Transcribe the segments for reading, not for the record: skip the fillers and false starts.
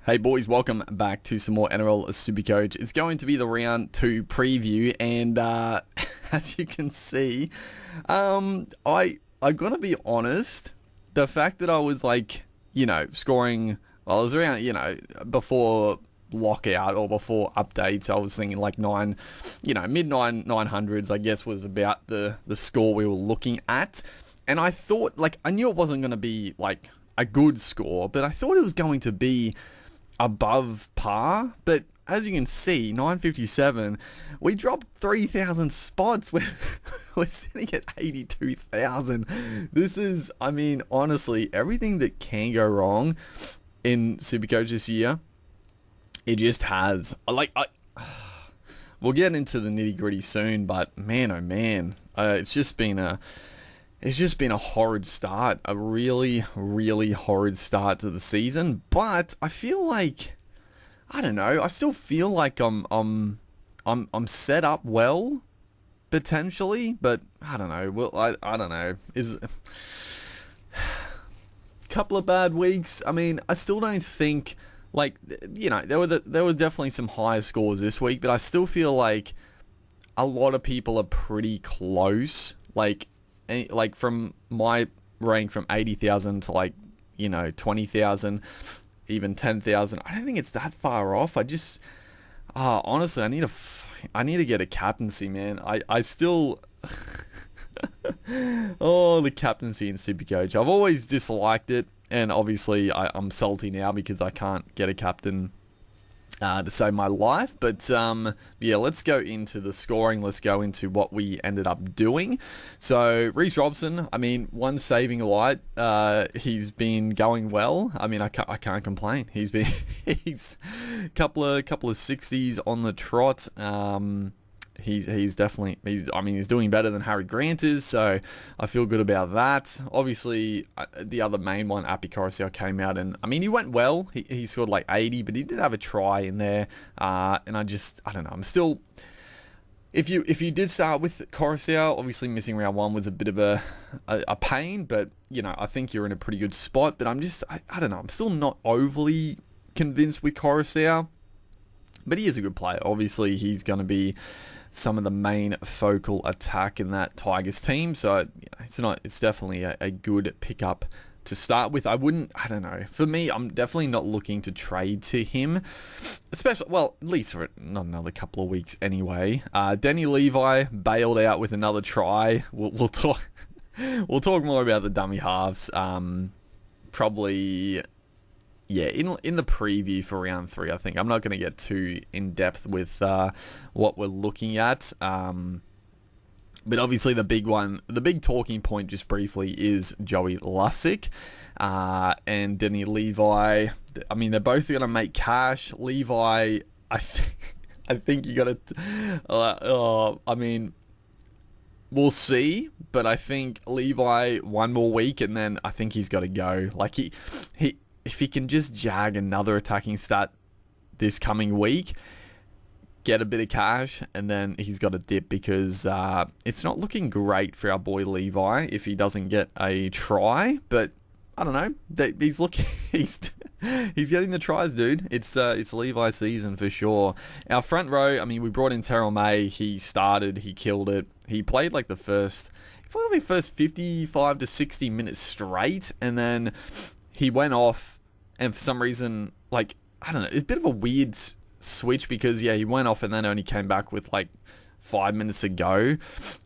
Hey boys, welcome back to some more Nrl Supercoach. It's going to be the round 2 preview, and as you can see, I gotta be honest. The fact that I was scoring, well, it was around, before lockout or before updates, I was thinking like mid 900s, I guess, was about the score we were looking at, and I thought, I knew it wasn't going to be like a good score, but I thought it was going to be above par. But as you can see, 957, we dropped 3,000 spots. We're sitting at 82,000. This is, honestly, everything that can go wrong in Supercoach this year, it just has. We'll get into the nitty gritty soon, but man, oh man, it's just been a horrid start, a really, really horrid start to the season. But I feel like, I don't know, I still feel like I'm set up well, potentially, but I don't know. Well, I don't know. Is couple of bad weeks. I still don't think, there were definitely some higher scores this week, but I still feel like a lot of people are pretty close. From my rank from 80,000 to 20,000, even 10,000. I don't think it's that far off. I just, honestly, I need to get a captaincy, man. I still, the captaincy in Supercoach. I've always disliked it, and obviously I'm salty now because I can't get a captain to save my life. But yeah, let's go into the scoring. Let's go into what we ended up doing. So Reece Robson, one saving light. He's been going well. I can't complain. He's couple of 60s on the trot. He's definitely, he's doing better than Harry Grant is, so I feel good about that. Obviously, the other main one, Appy Coruscant, came out, and he went well. He scored 80, but he did have a try in there, and I don't know. I'm still, if you did start with Coruscant, obviously missing round 1 was a bit of a pain, but I think you're in a pretty good spot. But I don't know. I'm still not overly convinced with Coruscant, but he is a good player. Obviously, he's going to be some of the main focal attack in that Tigers team, so it's definitely a good pickup to start with. I don't know. For me, I'm definitely not looking to trade to him, especially, well, at least for not another couple of weeks anyway. Denny Levi bailed out with another try. We'll talk more about the dummy halves. Probably. Yeah, in the preview for round 3, I think. I'm not going to get too in-depth with what we're looking at. But obviously the big talking point, just briefly, is Joey Lussick and Denny Levi. They're both going to make cash. Levi, I think you got to... we'll see, but I think Levi one more week, and then I think he's got to go. If he can just jag another attacking stat this coming week, get a bit of cash, and then he's got to dip, because it's not looking great for our boy Levi if he doesn't get a try. But I don't know. He's looking. He's getting the tries, dude. It's Levi season for sure. Our front row. We brought in Terrell May. He started. He killed it. He played the first 55 to 60 minutes straight, and then he went off, and for some reason, I don't know, it's a bit of a weird switch, because, yeah, he went off and then only came back with, 5 minutes to go.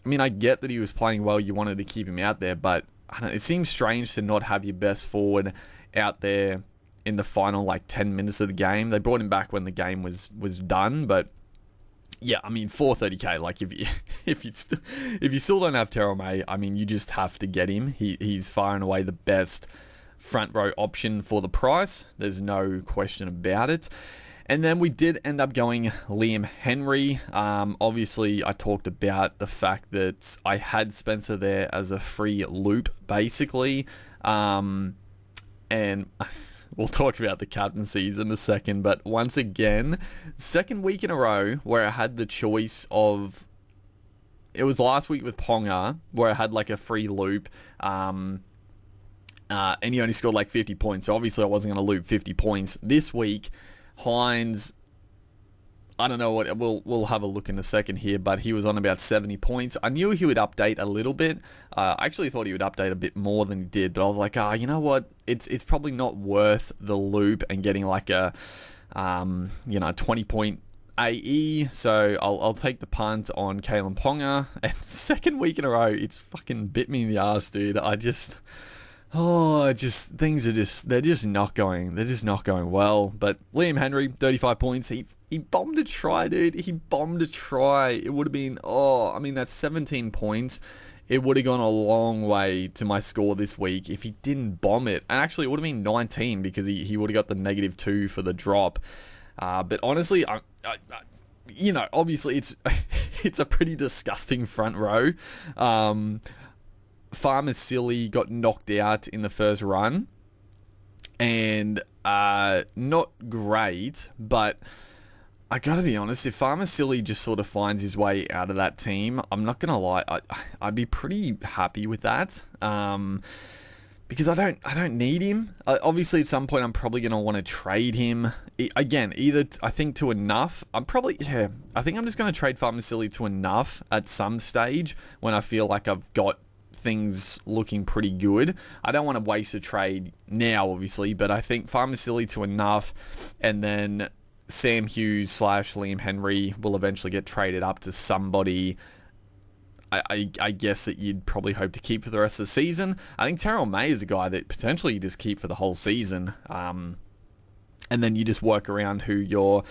I get that he was playing well, you wanted to keep him out there, but I don't know, it seems strange to not have your best forward out there in the final, 10 minutes of the game. They brought him back when the game was done, but... yeah, 430k. If you still don't have Terrell May, you just have to get him. He's far and away the best front row option for the price. There's no question about it. And then we did end up going Liam Henry. Obviously, I talked about the fact that I had Spencer there as a free loop, basically. And we'll talk about the captaincies in a second. But once again, second week in a row where I had the choice of... It was last week with Ponga, where I had a free loop. and he only scored like 50 points. So obviously I wasn't going to loop 50 points. This week, Hines, I don't know what, we'll have a look in a second here, but he was on about 70 points. I knew he would update a little bit. I actually thought he would update a bit more than he did, but I was like, you know what? It's probably not worth the loop and getting like a, 20 point AE, so I'll take the punt on Kalen Ponga. And second week in a row, it's fucking bit me in the ass, dude. Things are just not going well. But Liam Henry, 35 points. He bombed a try, dude. He bombed a try. It would have been, that's 17 points. It would have gone a long way to my score this week if he didn't bomb it. And actually, it would have been 19 because he would have got the -2 for the drop. But honestly, obviously it's a pretty disgusting front row. Farmer Silly got knocked out in the first run, and not great, but I gotta be honest, if Farmer Silly just sort of finds his way out of that team, I'm not gonna lie, I'd be pretty happy with that. Because I don't need him. Obviously, at some point, I'm probably going to want to trade him. Again, either I think to enough. I think I'm just going to trade Farmer Silly to enough at some stage when I feel like I've got things looking pretty good. I don't want to waste a trade now, obviously, but I think Farmer Silly to enough, and then Sam Hughes / Liam Henry will eventually get traded up to somebody I guess that you'd probably hope to keep for the rest of the season. I think Terrell May is a guy that potentially you just keep for the whole season. And then you just work around who your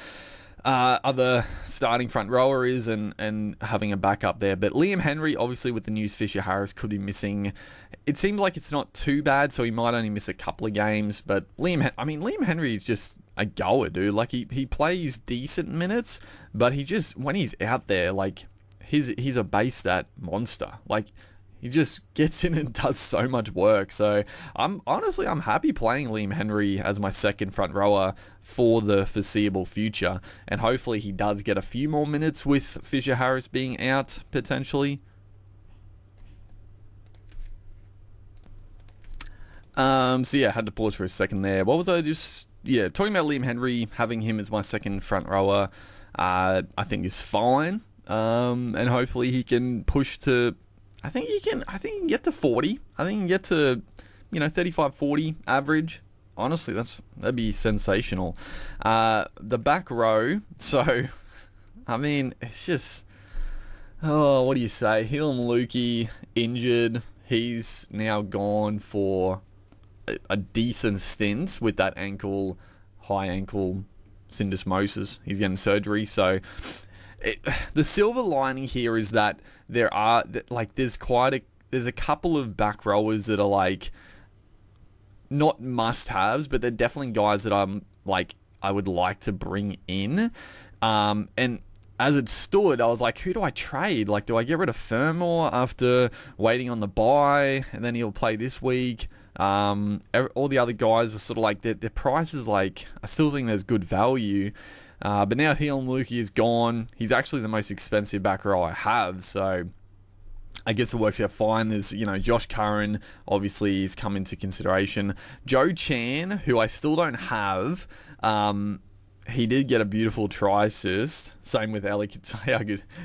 other starting front rower is and having a backup there. But Liam Henry, obviously with the news Fisher Harris could be missing. It seems like it's not too bad, so he might only miss a couple of games. But Liam Henry is just a goer, dude. Like he plays decent minutes, but when he's out there, like, he's a base stat monster. Like, he just gets in and does so much work. So I'm happy playing Liam Henry as my second front rower for the foreseeable future. And hopefully he does get a few more minutes with Fisher Harris being out potentially. So yeah, I had to pause for a second there. What was I talking about Liam Henry, having him as my second front rower, I think is fine. And hopefully he can push to, I think he can get to 40. I think he can get to, 35, 40 average. Honestly, that'd be sensational. The back row, so, it's just, what do you say? Hilam Lukey injured. He's now gone for a decent stint with that high ankle syndesmosis. He's getting surgery, so the silver lining here is that there's a couple of back rowers that are like not must-haves, but they're definitely guys that I would like to bring in. And as it stood, I was like, who do I trade? Like, do I get rid of Fermor after waiting on the bye, and then he'll play this week? All the other guys were sort of like, their prices, like, I still think there's good value. But now Hilam Lukey is gone. He's actually the most expensive back row I have, so I guess it works out fine. There's, Josh Curran, obviously, is come into consideration. Joe Chan, who I still don't have, he did get a beautiful try assist. Same with Elliott.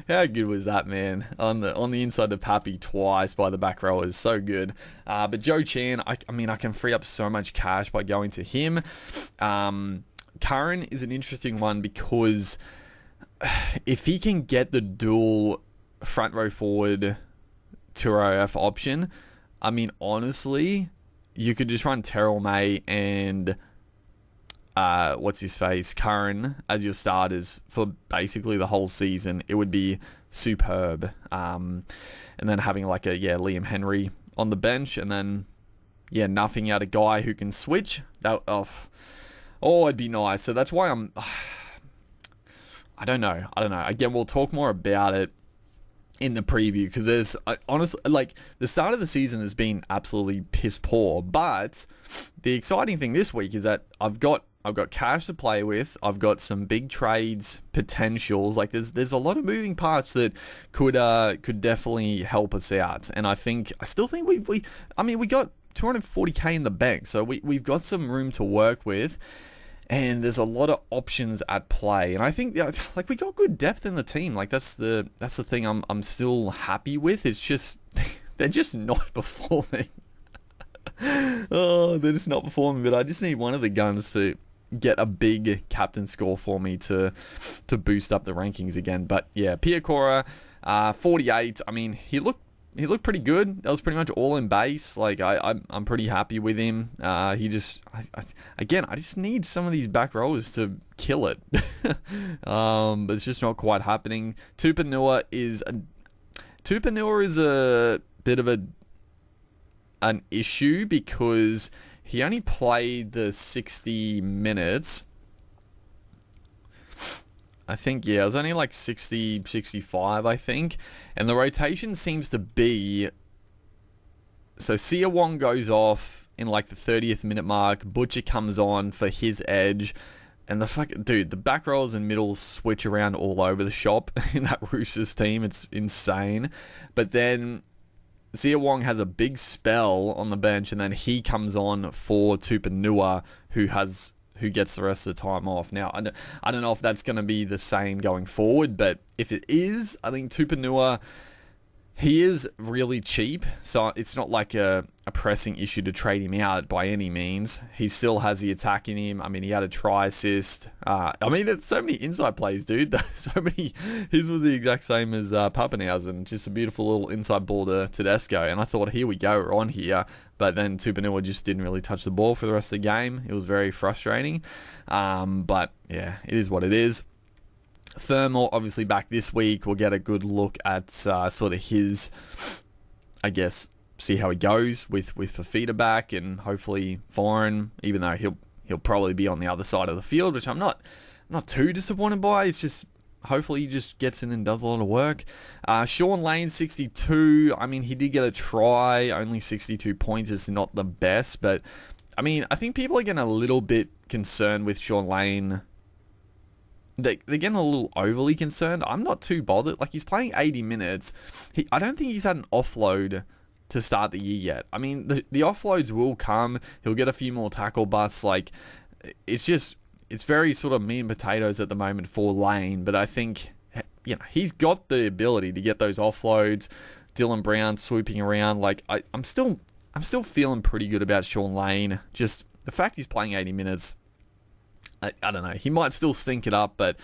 How good was that, man? On the inside of Pappy twice by the back row is so good. But Joe Chan, I can free up so much cash by going to him. Curran is an interesting one because if he can get the dual front row forward 2RF option, honestly, you could just run Terrell May and Curran as your starters for basically the whole season. It would be superb. And then having Liam Henry on the bench, and then nothing out a guy who can switch. It'd be nice. So that's why I don't know. Again, we'll talk more about it in the preview, because there's honestly, the start of the season has been absolutely piss poor, but the exciting thing this week is that I've got cash to play with. I've got some big trades potentials. Like, there's a lot of moving parts that could definitely help us out. And I still think we got 240k in the bank, so we've got some room to work with. And there's a lot of options at play, and I think like we got good depth in the team. Like that's the thing I'm still happy with. It's just they're just not performing. Oh, they're just not performing. But I just need one of the guns to get a big captain score for me to boost up the rankings again. But yeah, Piakora, 48. I mean, he looked pretty good. That was pretty much all in base. Like I'm pretty happy with him. He just I just need some of these back rowers to kill it. But it's just not quite happening. Tupanua is a bit of an issue because he only played the 60 minutes. I think, yeah, it was only like 60, 65, I think. And the rotation seems to be... So Sia Wong goes off in like the 30th minute mark. Butcher comes on for his edge. And the back rows and middles switch around all over the shop in that Roosters team. It's insane. But then Sia Wong has a big spell on the bench, and then he comes on for Tupanua, who gets the rest of the time off. Now, I don't know if that's going to be the same going forward, but if it is, I think Tupanua, he is really cheap, so it's not like a pressing issue to trade him out by any means. He still has the attack in him. I mean, he had a try assist. I mean, there's so many inside plays, dude. So many. His was the exact same as Pappenhausen. Just a beautiful little inside ball to Tedesco. And I thought, here we go, we're on here. But then Tupanua just didn't really touch the ball for the rest of the game. It was very frustrating. But yeah, it is what it is. Thermal, obviously back this week. We'll get a good look at sort of his, I guess, see how he goes with Fafita back, and hopefully Foreign, even though he'll probably be on the other side of the field, which I'm not too disappointed by. It's just hopefully he just gets in and does a lot of work. Sean Lane, 62. I mean, he did get a try. Only 62 points is not the best, but I mean, I think people are getting a little bit concerned with Sean Lane. They're getting a little overly concerned. I'm not too bothered. Like, he's playing 80 minutes. I don't think he's had an offload to start the year yet. I mean, the offloads will come. He'll get a few more tackle busts. Like, it's very sort of meat and potatoes at the moment for Lane. But I think, you know, he's got the ability to get those offloads. Dylan Brown swooping around. Like, I'm still feeling pretty good about Sean Lane. Just the fact he's playing 80 minutes. I don't know. He might still stink it up, but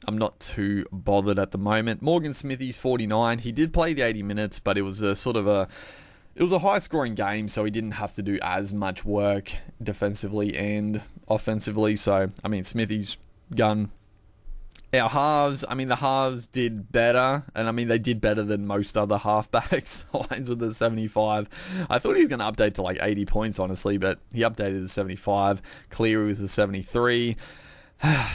I'm not too bothered at the moment. Morgan Smithy's 49. He did play the 80 minutes, but it was a high-scoring game, so he didn't have to do as much work defensively and offensively. So, I mean, Smithy's gun. Our halves, I mean, the halves did better, and I mean, they did better than most other halfbacks. Hines with the 75. I thought he was going to update to like 80 points, honestly, but he updated to 75. Cleary with the 73.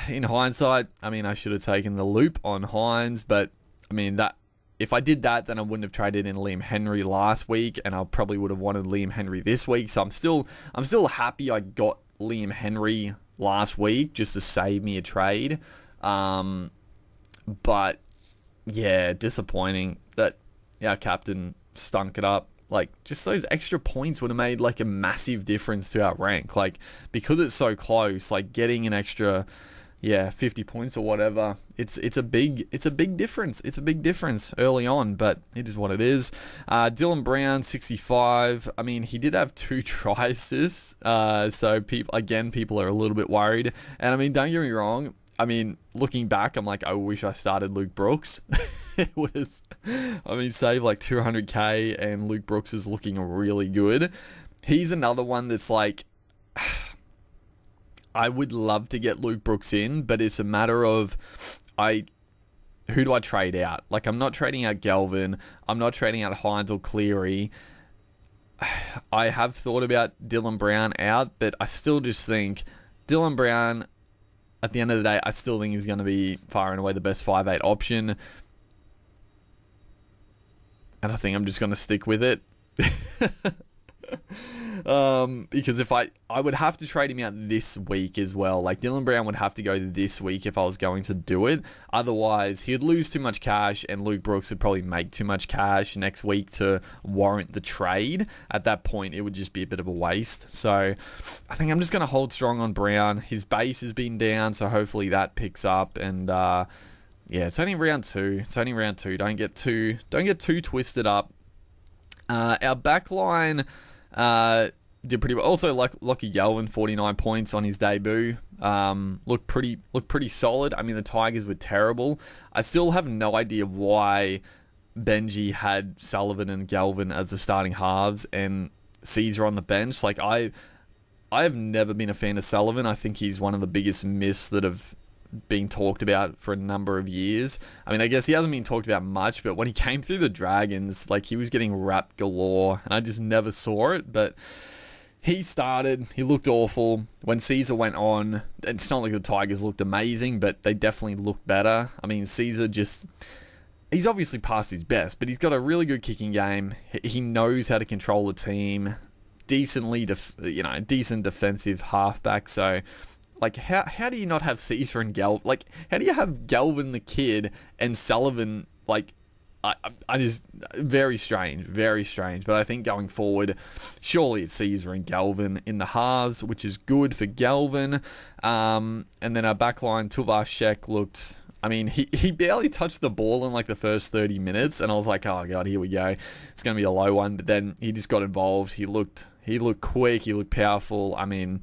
In hindsight, I mean, I should have taken the loop on Hines, but I mean, that if I did that, then I wouldn't have traded in Liam Henry last week, and I probably would have wanted Liam Henry this week. So I'm still happy I got Liam Henry last week just to save me a trade. But yeah, disappointing that our captain stunk it up. Like, just those extra points would have made like a massive difference to our rank. Like, because it's so close, like getting an extra 50 points or whatever, it's a big difference. It's a big difference early on, but it is what it is. Dylan Brown, 65. I mean, he did have 2 try assists. So people are a little bit worried. And I mean, don't get me wrong. I mean, looking back, I'm like, I wish I started Luke Brooks. It was, I mean, save like 200k, and Luke Brooks is looking really good. He's another one that's like, I would love to get Luke Brooks in, but it's a matter of, who do I trade out? Like, I'm not trading out Galvin. I'm not trading out Hines or Cleary. I have thought about Dylan Brown out, but I still just think Dylan Brown, at the end of the day, I still think he's going to be far and away the best 5'8" option. And I think I'm just going to stick with it. Because if I would have to trade him out this week as well. Like Dylan Brown would have to go this week if I was going to do it. Otherwise, he'd lose too much cash, and Luke Brooks would probably make too much cash next week to warrant the trade. At that point, it would just be a bit of a waste. So I think I'm just going to hold strong on Brown. His base has been down, so hopefully that picks up. And yeah, it's only round two. Don't get too twisted up. Our backline did pretty well. Also, Lockie Galvin, 49 points on his debut. Looked pretty solid. I mean, the Tigers were terrible. I still have no idea why Benji had Sullivan and Galvin as the starting halves and Caesar on the bench. Like I have never been a fan of Sullivan. I think he's one of the biggest myths that have been talked about for a number of years. I mean, I guess he hasn't been talked about much, but when he came through the Dragons, like he was getting wrapped galore, and I just never saw it. But he started, he looked awful. When Caesar went on, it's not like the Tigers looked amazing, but they definitely looked better. I mean, Caesar he's obviously past his best, but he's got a really good kicking game. He knows how to control the team, decent defensive halfback. So like, how do you not have Caesar and Galvin? Like, how do you have Galvin the kid and Sullivan? Like, I just, very strange. But I think going forward, surely it's Caesar and Galvin in the halves, which is good for Galvin. And then our backline, Tuvashek looked, I mean, he barely touched the ball in like the first 30 minutes. And I was like, oh God, here we go. It's going to be a low one. But then he just got involved. He looked quick. He looked powerful. I mean,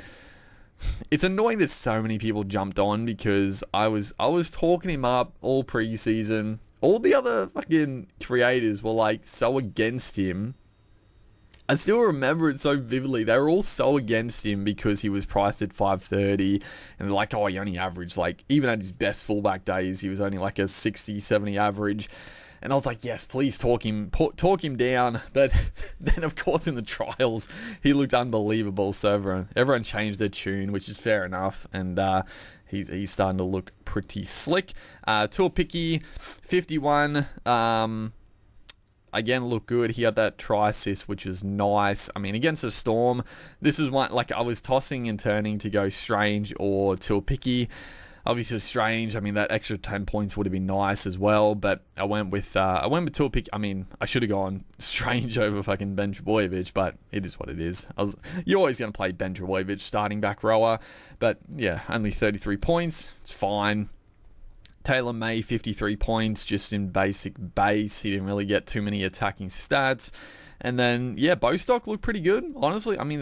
it's annoying that so many people jumped on because I was talking him up all preseason. All the other fucking creators were like so against him. I still remember it so vividly. They were all so against him because he was priced at 530 and they're like, oh, he only averaged like, even at his best fullback days, he was only like a 60, 70 average. And I was like, yes, please talk him down. But then, of course, in the trials, he looked unbelievable. So everyone changed their tune, which is fair enough. And he's starting to look pretty slick. Tuapiki, 51. Again, looked good. He had that try assist, which is nice. I mean, against the Storm, this is one, like I was tossing and turning to go Strange or Tuapiki. Obviously Strange, I mean, that extra 10 points would have been nice as well, but I went with Tuapiki. I mean, I should have gone Strange over fucking Ben Trbojevic, but it is what it is. You're always going to play Ben Trbojevic, starting back rower, but yeah, only 33 points. It's fine. Taylor May, 53 points, just in basic base. He didn't really get too many attacking stats. And then, yeah, Bostock looked pretty good. Honestly, I mean,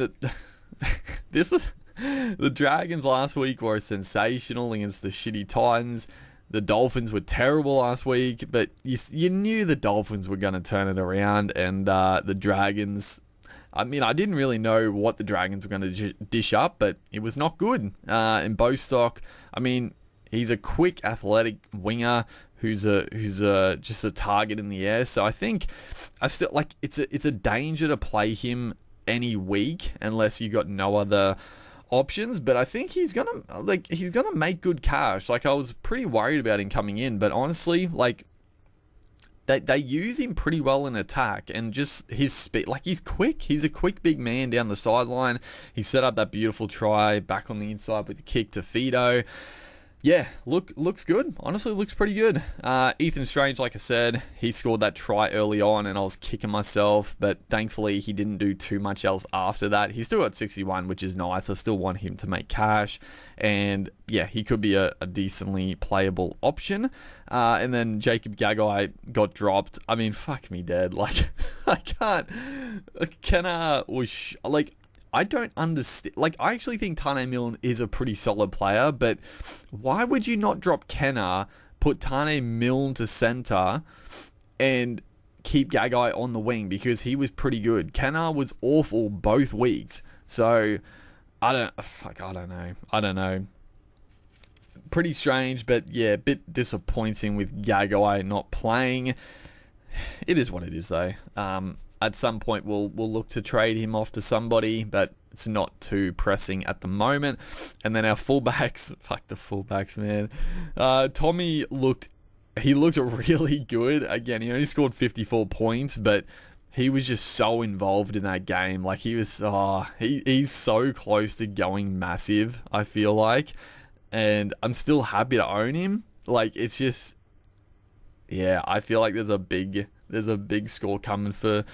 the Dragons last week were sensational against the shitty Titans. The Dolphins were terrible last week, but you knew the Dolphins were going to turn it around, and the Dragons, I mean, I didn't really know what the Dragons were going to dish up, but it was not good. And Bostock, I mean, he's a quick, athletic winger who's just a target in the air. So I think I still like it's a danger to play him any week unless you got no other options, but I think he's gonna make good cash. Like, I was pretty worried about him coming in, but honestly, like, they use him pretty well in attack, and just his speed, like, he's quick. He's a quick big man down the sideline. He set up that beautiful try back on the inside with the kick to Fido. Yeah, looks good. Honestly, looks pretty good. Ethan Strange, like I said, he scored that try early on, and I was kicking myself, but thankfully he didn't do too much else after that. He still got 61, which is nice. I still want him to make cash, and yeah, he could be a decently playable option. And then Jacob Gagai got dropped. I mean, fuck me dead. Like, I can't. Kenna was like, I don't understand. Like, I actually think Tane Milne is a pretty solid player, but why would you not drop Kenna, put Tane Milne to center, and keep Gagai on the wing? Because he was pretty good. Kenna was awful both weeks. So, I don't know. Pretty strange, but yeah, a bit disappointing with Gagai not playing. It is what it is, though. At some point, we'll look to trade him off to somebody, but it's not too pressing at the moment. And then our fullbacks, fuck the fullbacks, man. Tommy looked really good. Again, he only scored 54 points, but he was just so involved in that game. Like he was, he's so close to going massive, I feel like. And I'm still happy to own him. Like it's just, yeah, I feel like there's a big score coming for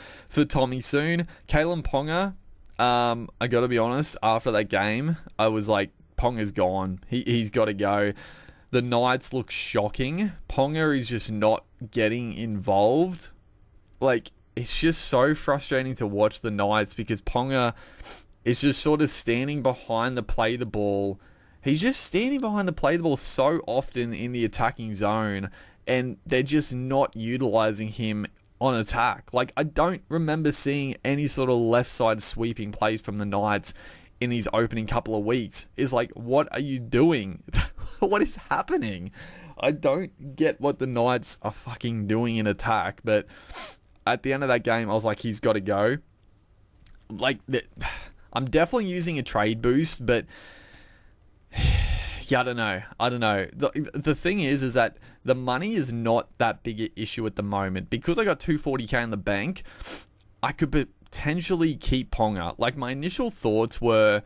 Tommy soon. Kalen Ponga, I got to be honest, after that game, I was like, Ponga's gone. He's got to go. The Knights look shocking. Ponga is just not getting involved. Like, it's just so frustrating to watch the Knights because Ponga is just sort of standing behind the play the ball. He's just standing behind the play the ball so often in the attacking zone, and they're just not utilizing him on attack. Like, I don't remember seeing any sort of left side sweeping plays from the Knights in these opening couple of weeks. It's like, what are you doing? What is happening? I don't get what the Knights are fucking doing in attack, but at the end of that game, I was like, he's got to go. Like, I'm definitely using a trade boost, but yeah, I don't know. The thing is that the money is not that big an issue at the moment. Because I got 240k in the bank, I could potentially keep Ponga. Like, my initial thoughts were,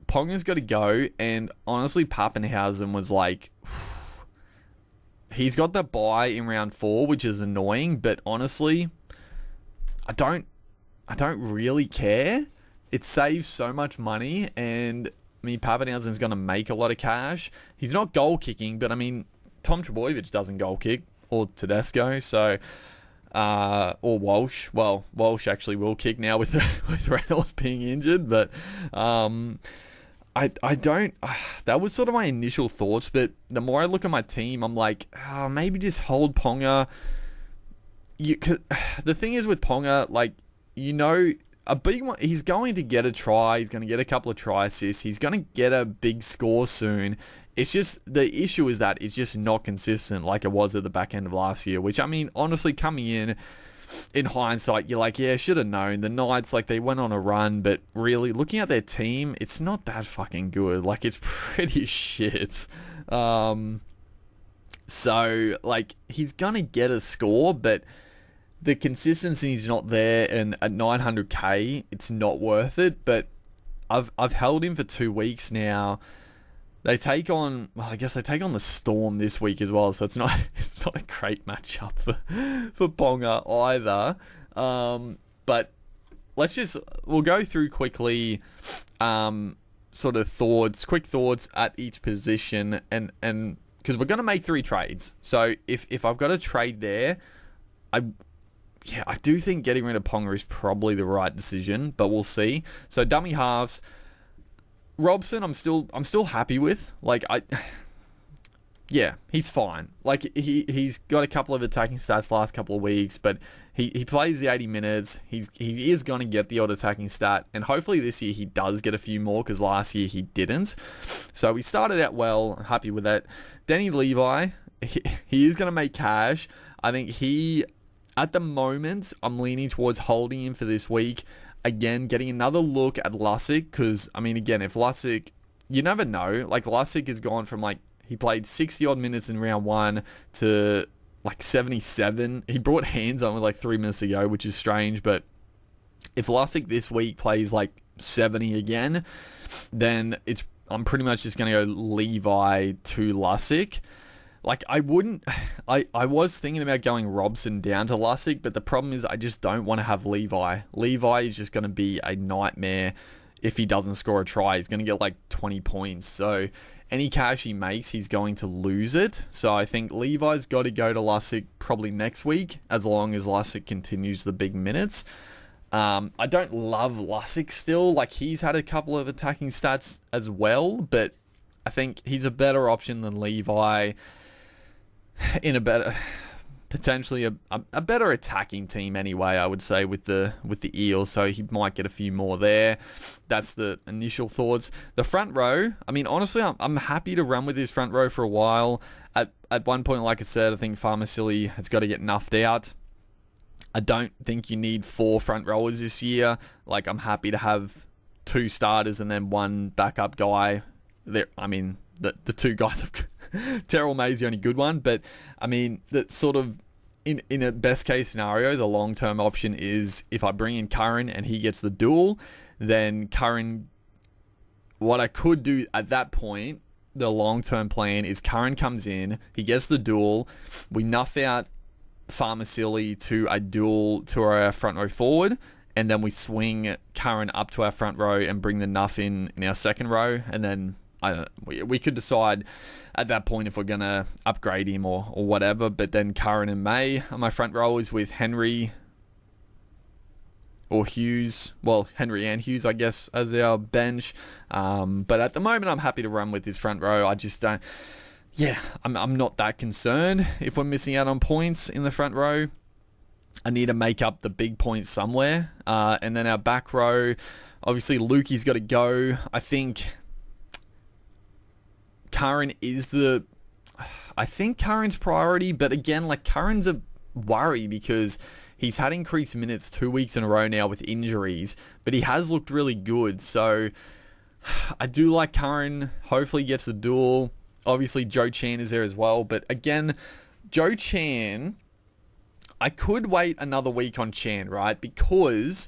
Ponga's got to go, and honestly, Pappenhausen was like, he's got the bye in round 4, which is annoying, but honestly, I don't really care. It saves so much money, and I mean, Pappenhausen's going to make a lot of cash. He's not goal kicking, but I mean, Tom Trbojevic doesn't goal kick, or Tedesco, so or Walsh. Well, Walsh actually will kick now with Reynolds being injured, but I don't. That was sort of my initial thoughts, but the more I look at my team, I'm like, maybe just hold Ponga. The thing is with Ponga, like, you know, a big one, he's going to get a try. He's going to get a couple of try assists. He's going to get a big score soon. It's just, the issue is that it's just not consistent like it was at the back end of last year, which, I mean, honestly, coming in hindsight, you're like, yeah, should have known. The Knights, like, they went on a run, but really, looking at their team, it's not that fucking good. Like, it's pretty shit. So, like, he's gonna get a score, but the consistency is not there, and at 900k, it's not worth it. But I've held him for 2 weeks now. They take on, well, I guess they take on the Storm this week as well, so it's not a great matchup for Ponga either. But we'll go through quickly, sort of quick thoughts at each position, and because we're gonna make 3 trades. So if I've got a trade there, I do think getting rid of Ponga is probably the right decision, but we'll see. So dummy halves. Robson, I'm still happy with. Like, yeah, he's fine. Like, he's got a couple of attacking stats last couple of weeks, but he plays the 80 minutes. He is going to get the odd attacking stat, and hopefully this year he does get a few more, because last year he didn't. So we started out well. I'm happy with that. Danny Levi, he is going to make cash. I think at the moment, I'm leaning towards holding him for this week. Again, getting another look at Lussick, because, I mean, again, if Lussick, you never know. Like, Lussick has gone from, like, he played 60-odd minutes in round 1 to, like, 77. He brought hands on with, like, 3 minutes ago, which is strange. But if Lussick this week plays, like, 70 again, then I'm pretty much just going to go Levi to Lussick. Like, I was thinking about going Robson down to Lussick, but the problem is I just don't want to have Levi. Levi is just going to be a nightmare if he doesn't score a try. He's going to get like 20 points. So any cash he makes, he's going to lose it. So I think Levi's got to go to Lussick probably next week, as long as Lussick continues the big minutes. I don't love Lussick still. Like, he's had a couple of attacking stats as well, but I think he's a better option than Levi in potentially a better attacking team anyway, I would say, with the Eels, so he might get a few more there. That's the initial thoughts. The front row, I mean, honestly, I'm happy to run with this front row for a while. At one point, like I said, I think Farmasili has got to get nuffed out. I don't think you need 4 front rowers this year. Like, I'm happy to have 2 starters and then 1 backup guy. I mean, the 2 guys have Terrell May's the only good one, but I mean, that sort of in a best case scenario, the long-term option is if I bring in Curran and he gets the duel, then Curran, what I could do at that point, the long-term plan is Curran comes in, he gets the duel, we nuff out Farmasili to a duel to our front row forward, and then we swing Curran up to our front row and bring the nuff in our second row, and then we could decide at that point if we're going to upgrade him or whatever. But then Curran and May are my front rowers with Henry or Hughes. Well, Henry and Hughes, I guess, as our bench. But at the moment, I'm happy to run with this front row. I just don't... Yeah, I'm not that concerned if we're missing out on points in the front row. I need to make up the big points somewhere. And then our back row, obviously Lukey's got to go. I think Curran is Curran's priority, but again, like Curran's a worry because he's had increased minutes 2 weeks in a row now with injuries, but he has looked really good. So I do like Curran. Hopefully he gets the duel. Obviously Joe Chan is there as well, but again, Joe Chan, I could wait another week on Chan, right? Because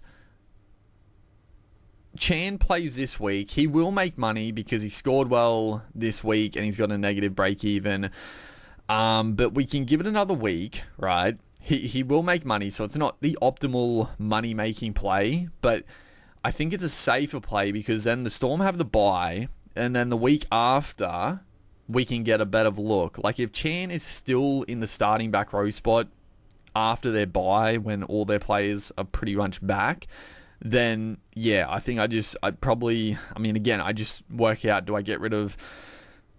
Chan plays this week. He will make money because he scored well this week and he's got a negative break even. But we can give it another week, right? He will make money, so it's not the optimal money-making play, but I think it's a safer play because then the Storm have the bye, and then the week after, we can get a better look. Like if Chan is still in the starting back row spot after their bye when all their players are pretty much back, then yeah, I think I just work out, do I get rid of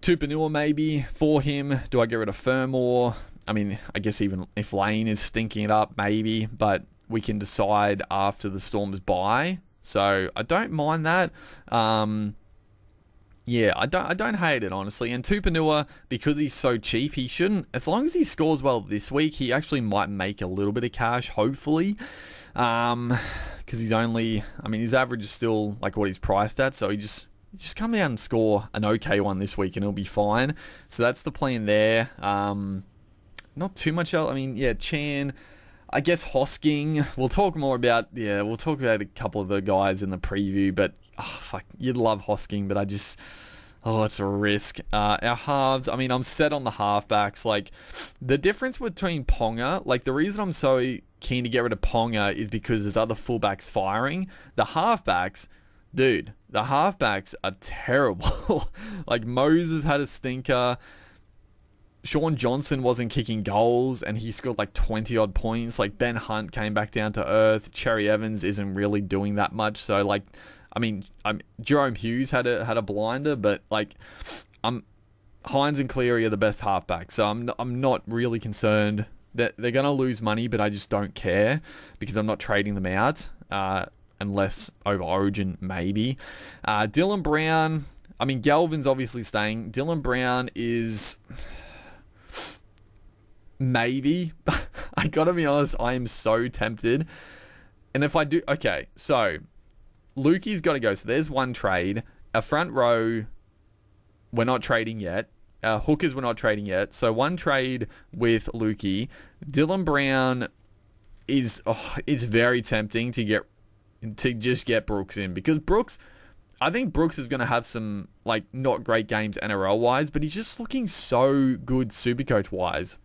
Tupanua maybe for him? Do I get rid of Fermor? I mean, I guess even if Lane is stinking it up, maybe, but we can decide after the Storm's bye. So I don't mind that. Yeah, I don't hate it, honestly. And Tupanua, because he's so cheap, he shouldn't... As long as he scores well this week, he actually might make a little bit of cash, hopefully. Because he's only... I mean, his average is still like what he's priced at, so he just come down and score an okay one this week and he'll be fine. So that's the plan there. Not too much else. I mean, yeah, Chan... I guess Hosking, we'll talk about a couple of the guys in the preview, but fuck, you'd love Hosking, but it's a risk. Our halves, I mean, I'm set on the halfbacks. Like, the difference between Ponga, like the reason I'm so keen to get rid of Ponga is because there's other fullbacks firing. The halfbacks, dude, are terrible. Like, Moses had a stinker. Sean Johnson wasn't kicking goals and he scored like 20 odd points. Like Ben Hunt came back down to earth. Cherry Evans isn't really doing that much. So like, I mean, Jerome Hughes had a blinder, but like, Hines and Cleary are the best halfbacks. So I'm not really concerned that they're going to lose money, but I just don't care because I'm not trading them out, unless over Origin maybe. Dylan Brown, I mean, Galvin's obviously staying. Dylan Brown is... Maybe. I gotta be honest, I am so tempted. And if I do... Okay, so Lukey's got to go. So there's one trade. Our front row, we're not trading yet. Our hookers, we're not trading yet. So one trade with Lukey. Dylan Brown is... it's very tempting to just get Brooks in. Because Brooks... I think Brooks is going to have some, like, not great games NRL-wise, but he's just looking so good Supercoach-wise.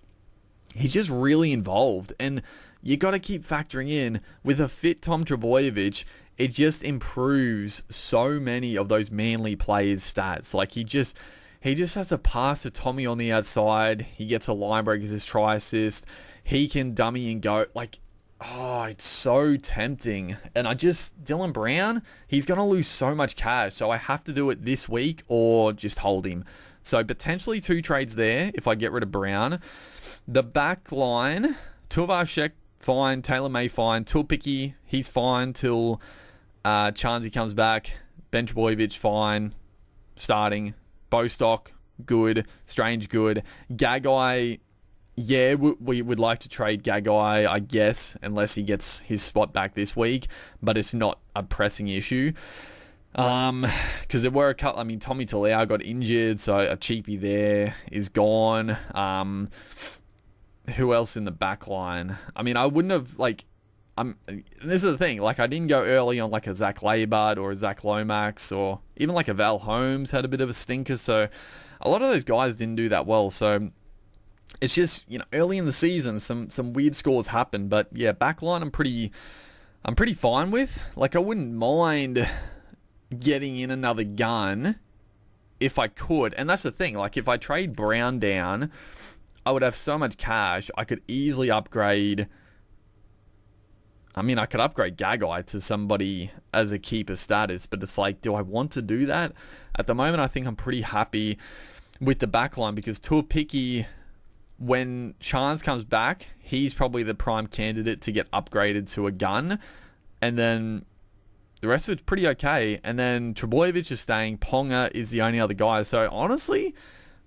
He's just really involved, and you got to keep factoring in, with a fit Tom Trbojevic, it just improves so many of those Manly players' stats. Like, he just has to pass to Tommy on the outside, he gets a line break as his try assist, he can dummy and go, like... Oh, it's so tempting. And Dylan Brown, he's going to lose so much cash. So I have to do it this week or just hold him. So potentially 2 trades there if I get rid of Brown. The back line, Tuivasa-Sheck, fine. Taylor May, fine. Tulpiki, he's fine till Chansey comes back. Ben Trbojevic, fine. Starting. Bostock, good. Strange, good. Gagai... Yeah, we would like to trade Gagai, I guess, unless he gets his spot back this week, but it's not a pressing issue. Because there were a couple, I mean, Tommy Talau got injured, so a cheapie there is gone. who else in the back line? I mean, I wouldn't have, like, this is the thing, like, I didn't go early on, like, a Zach Labard or a Zach Lomax, or even, like, a Val Holmes had a bit of a stinker, so a lot of those guys didn't do that well, so it's just, early in the season, some weird scores happen, but, yeah, backline I'm pretty fine with. Like, I wouldn't mind getting in another gun if I could, and that's the thing, like, if I trade Brown down, I would have so much cash, I could easily upgrade. I mean, I could upgrade Gagai to somebody as a keeper status, but it's like, do I want to do that? At the moment, I think I'm pretty happy with the backline, because Tuapiki, when Chance comes back, he's probably the prime candidate to get upgraded to a gun, and then the rest of it's pretty okay. And then Trebojevic is staying, Ponga is the only other guy. So honestly,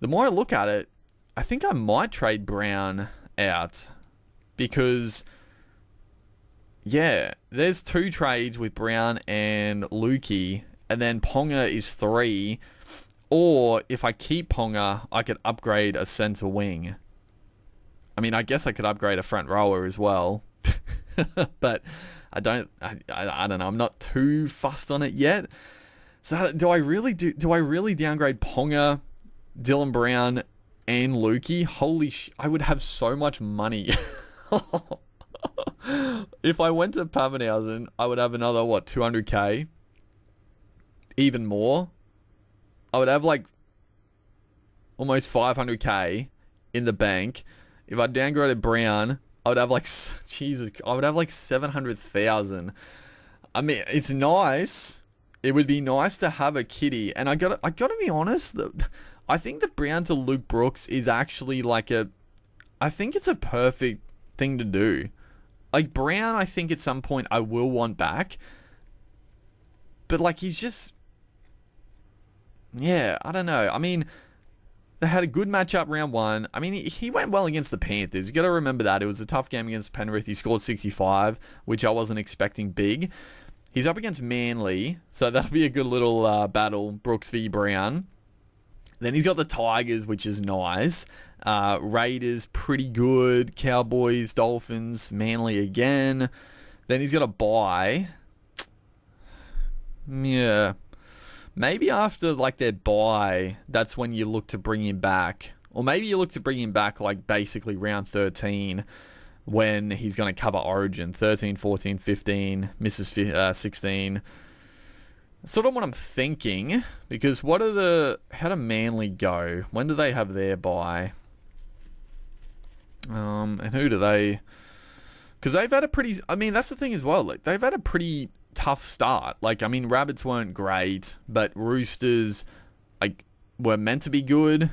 the more I look at it, I think I might trade Brown out, because yeah, there's 2 trades with Brown and Lukey, and then Ponga is 3. Or if I keep Ponga, I could upgrade a centre wing. I mean, I guess I could upgrade a front rower as well, but I don't know. I'm not too fussed on it yet. So do I really downgrade Ponga, Dylan Brown, and Lukey? Holy I would have so much money. If I went to Papenhausen, I would have another, 200k? Even more? I would have, like, almost 500k in the bank. If I downgraded Brown, I would have, like, Jesus, I would have, like, 700,000. I mean, it's nice. It would be nice to have a kitty. And I gotta be honest, I think the Brown to Luke Brooks is actually, like, I think it's a perfect thing to do. Like, Brown, I think at some point I will want back. But, like, he's just... Yeah, I don't know. I mean, they had a good matchup round 1. I mean, he went well against the Panthers. You got to remember that. It was a tough game against Penrith. He scored 65, which I wasn't expecting big. He's up against Manly, so that'll be a good little battle, Brooks v. Brown. Then he's got the Tigers, which is nice. Raiders, pretty good. Cowboys, Dolphins, Manly again. Then he's got a bye. Yeah. Maybe after, like, their bye, that's when you look to bring him back. Or maybe you look to bring him back, like, basically round 13, when he's going to cover Origin. 13, 14, 15, misses 16. Sort of what I'm thinking, because how do Manly go? When do they have their bye? And who do they... Because they've had a pretty... I mean, that's the thing as well. Like, they've had a pretty tough start. Like, I mean, Rabbits weren't great, but Roosters, like, were meant to be good.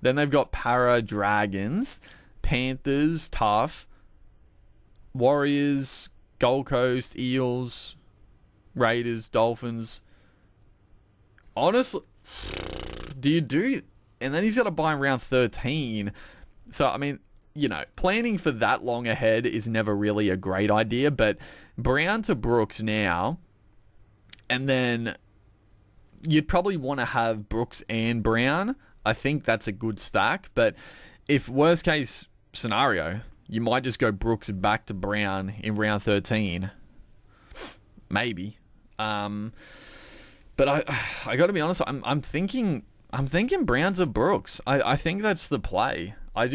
Then they've got Para, Dragons, Panthers, tough. Warriors, Gold Coast, Eels, Raiders, Dolphins. Honestly, and then he's got to buy in round 13. So, I mean, planning for that long ahead is never really a great idea, but Brown to Brooks now, and then you'd probably want to have Brooks and Brown. I think that's a good stack, but if worst case scenario, you might just go Brooks back to Brown in round 13. Maybe. But I got to be honest, I'm thinking Brown to Brooks. I think that's the play. I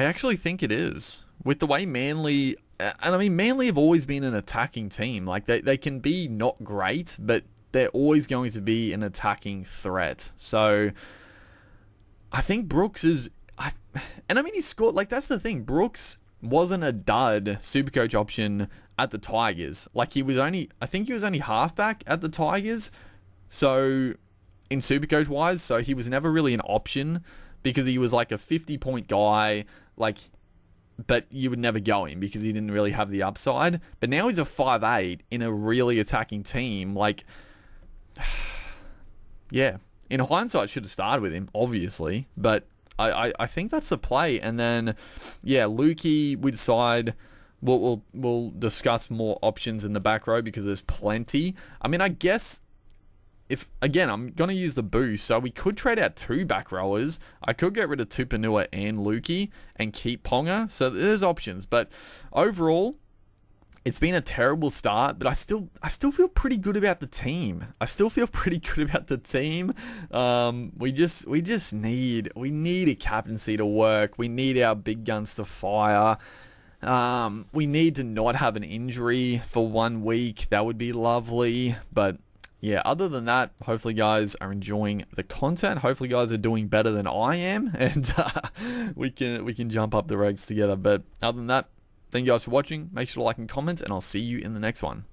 actually think it is. With the way Manly... And I mean, Manly have always been an attacking team. Like, they can be not great, but they're always going to be an attacking threat. So, I think Brooks is... And I mean, he scored... Like, that's the thing. Brooks wasn't a dud Supercoach option at the Tigers. Like, I think he was only halfback at the Tigers. So, in Supercoach wise, so he was never really an option, because he was like a 50-point guy, like, but you would never go him because he didn't really have the upside. But now he's a 5'8" in a really attacking team. Like, yeah. In hindsight, should have started with him, obviously. But I think that's the play. And then, yeah, Lukey, we decide we'll discuss more options in the back row because there's plenty. I mean, I guess if, again, I'm going to use the boost, so we could trade out 2 back rowers. I could get rid of Tupanua and Lukey and keep Ponga. So there's options. But overall, it's been a terrible start, but I still feel pretty good about the team. We need a captaincy to work. We need our big guns to fire. We need to not have an injury for 1 week. That would be lovely. But yeah, other than that, hopefully guys are enjoying the content. Hopefully guys are doing better than I am, and we can jump up the ranks together. But other than that, thank you guys for watching. Make sure to like and comment, and I'll see you in the next one.